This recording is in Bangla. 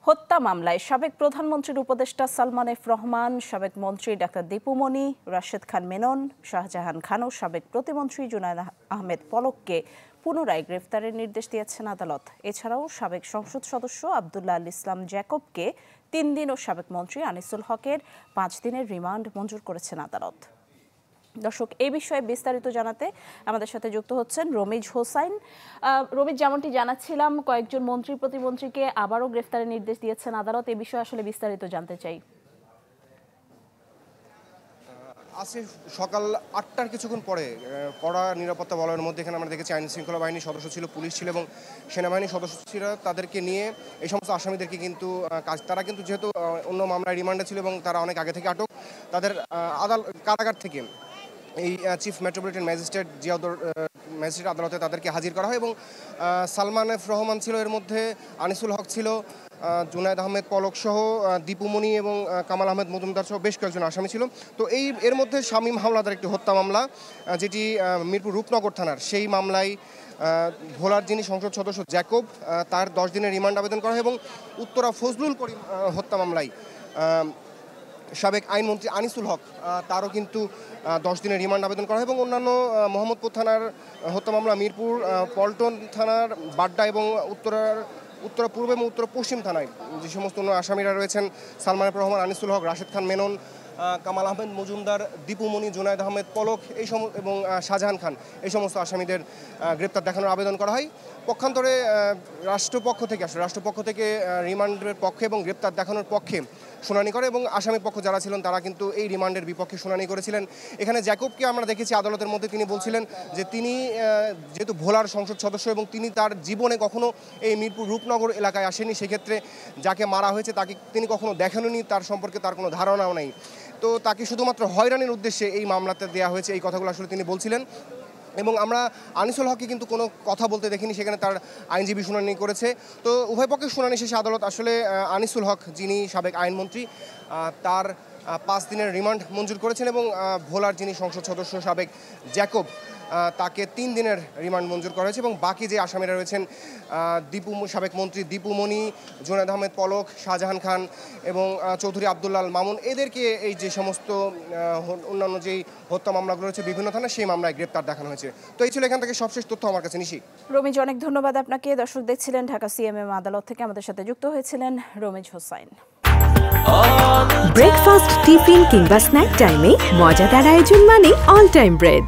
হত্যা মামলায় সাবেক প্রধানমন্ত্রীর উপদেষ্টা সালমান এফ রহমান, সাবেক মন্ত্রী ডাক্তার দীপু মনি, রাশেদ খান মেনন, শাহজাহান খান ও সাবেক প্রতিমন্ত্রী জুনায়েদ আহমেদ পলককে পুনরায় গ্রেফতারের নির্দেশ দিয়েছেন আদালত। এছাড়াও সাবেক সংসদ সদস্য আব্দুল্লাহ আল ইসলাম জ্যাকবকে ৩ দিন ও সাবেক মন্ত্রী আনিসুল হকের ৫ দিনের রিমান্ড মঞ্জুর করেছেন আদালত। দর্শক, এই বিষয়ে বিস্তারিত জানাতে আমাদের সাথে যুক্ত হচ্ছেন রমিজ হোসাইন। রমিজ, যেমনটি জানাচ্ছিলাম, কয়েকজন মন্ত্রী প্রতিমন্ত্রীকে আবারও গ্রেফতারের নির্দেশ দিয়েছেন আদালত। এই বিষয়ে আসলে বিস্তারিত জানতে চাই। আজকে সকাল ৮টার কিছুক্ষণ পরে কড়া নিরাপত্তা বলয়ের মধ্যে এখানে আমরা দেখেছি আইন শৃঙ্খলা বাহিনীর সদস্য ছিল, পুলিশ ছিল এবং সেনাবাহিনীর সদস্য ছিল। তাদেরকে নিয়ে এই সমস্ত আসামিদেরকে কিন্তু তারা কিন্তু যেহেতু অন্য মামলায় রিমান্ডে ছিল এবং তারা অনেক আগে থেকে আটক, তাদের কারাগার থেকে এই চিফ মেট্রোপলিটন ম্যাজিস্ট্রেট ম্যাজিস্ট্রেট আদালতে তাদেরকে হাজির করা হয় এবং সালমান এফ রহমান ছিল এর মধ্যে, আনিসুল হক ছিল, জুনায়েদ আহমেদ পলক সহ দীপু মনি এবং কামাল আহমেদ মজুমদার সহ বেশ কয়েকজন আসামি ছিল। তো এর মধ্যে শামীম হাওলাদার একটি হত্যা মামলা, যেটি মিরপুর রূপনগর থানার, সেই মামলায় ভোলার যিনি সংসদ সদস্য জ্যাকব, তার 10 দিনের রিমান্ড আবেদন করা হয় এবং উত্তরা ফজলুল করিম হত্যা মামলায় সাবেক আইনমন্ত্রী আনিসুল হক, তারও কিন্তু 10 দিনের রিমান্ড আবেদন করা হয় এবং অন্যান্য মোহাম্মদপুর থানার হত্যা মামলা, মিরপুর পল্টন থানার বাড্ডা এবং উত্তর পূর্ব এবং উত্তর পশ্চিম থানায় যে সমস্ত অন্য আসামিরা রয়েছেন, সালমান এফ রহমান, আনিসুল হক, রাশেদ খান মেনন, কামাল আহমেদ মজুমদার, দীপু মনি, জুনায়েদ আহমেদ পলক এবং শাহজাহান খান, এই সমস্ত আসামিদের গ্রেপ্তার দেখানোর আবেদন করা হয়। পক্ষান্তরে রাষ্ট্রপক্ষ থেকে রিমান্ডের পক্ষে এবং গ্রেপ্তার দেখানোর পক্ষে শুনানি করে এবং আসামি পক্ষ যারা ছিলেন তারা কিন্তু এই রিমান্ডের বিপক্ষে শুনানি করেছিলেন। এখানে জ্যাকবকে আমরা দেখেছি আদালতের মধ্যে তিনি বলছিলেন যে তিনি যেহেতু ভোলার সংসদ সদস্য এবং তিনি তার জীবনে কখনো এই মিরপুর রূপনগর এলাকায় আসেনি, সেক্ষেত্রে যাকে মারা হয়েছে তাকে তিনি কখনো দেখেননি, তার সম্পর্কে তার কোনো ধারণাও নেই। তো তাকে শুধুমাত্র হয়রানির উদ্দেশ্যে এই মামলাতে দেওয়া হয়েছে, এই কথাগুলো আসলে তিনি বলছিলেন। এবং আমরা আনিসুল হককে কিন্তু কোনো কথা বলতে দেখিনি, সেখানে তার আইনজীবী শুনানি করেছে। তো উভয় পক্ষের শুনানি শেষে আদালত আসলে আনিসুল হক, যিনি সাবেক আইনমন্ত্রী, তার 5 দিনের রিমান্ড মঞ্জুর করেছেন এবং ভোলার যিনি সংসদ সদস্য সাবেক জ্যাকব, তাকে 3 দিনের রিমান্ড মঞ্জুর করা হয়েছে এবং বাকি যে আসামিরা রয়েছেন সাবেক মন্ত্রী দীপু মনি, জুনায়েদ আহমেদ পলক, শাহজাহান খান এবং চৌধুরী আব্দুল্লাহ আল মামুন, এদেরকে এই যে সমস্ত অন্যান্য যেই হত্যা মামলাগুলো রয়েছে বিভিন্ন থানায়, সেই মামলায় গ্রেপ্তার দেখানো হয়েছে। তো এই ছিল এখান থেকে সবশেষ তথ্য আমার কাছে। নিশি। রমিজ, অনেক ধন্যবাদ আপনাকে। দর্শক দেখছিলেন ঢাকা সিএমএম আদালত থেকে আমাদের সাথে যুক্ত হয়েছিলেন রমিজ হোসাইন। ব্রেকফাস্ট, টিফিন কিংবা স্ন্যাক টাইমে মজাদার আয়োজন মানে অল টাইম ব্রেড।